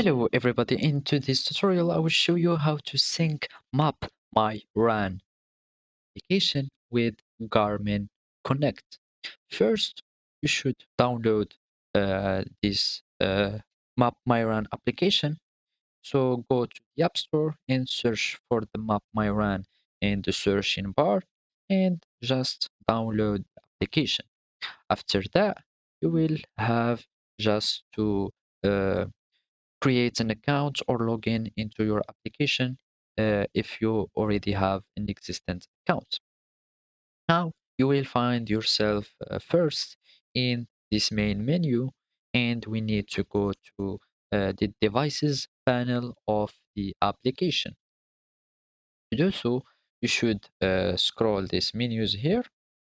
Hello everybody, in today's tutorial I will show you how to sync Map My Run application with Garmin Connect. First, you should download this Map My Run application. So go to the App Store and search for the Map My Run in the searching bar and just download the application. After that, you will have just to uh, create an account or log in into your application if you already have an existent account. Now you will find yourself first in this main menu, and we need to go to the devices panel of the application. To do so, you should scroll these menus here,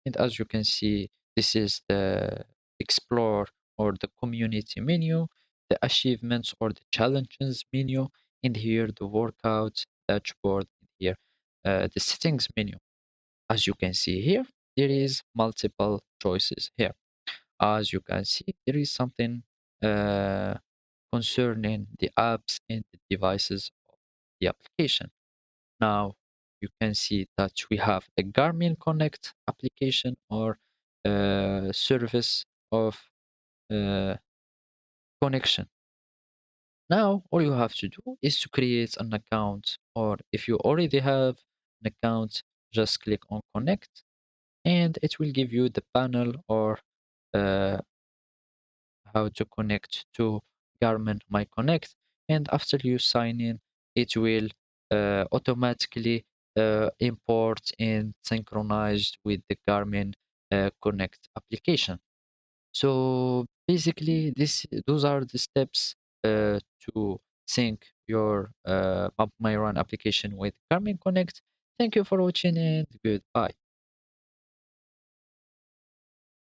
and as you can see, this is the explore or the community menu, the achievements or the challenges menu, and here the workout dashboard, and here the settings menu. As you can see here, there is multiple choices here. As you can see, there is something uh, concerning the apps and the devices of the application. Now you can see that we have a Garmin Connect application or service of uh, connection. Now all you have to do is to create an account, or if you already have an account, just click on Connect and it will give you the panel or uh, how to connect to Garmin My Connect. And after you sign in, it will automatically import and synchronize with the Garmin Connect application. So basically, those are the steps to sync your Map My Run application with Garmin Connect. Thank you for watching and goodbye.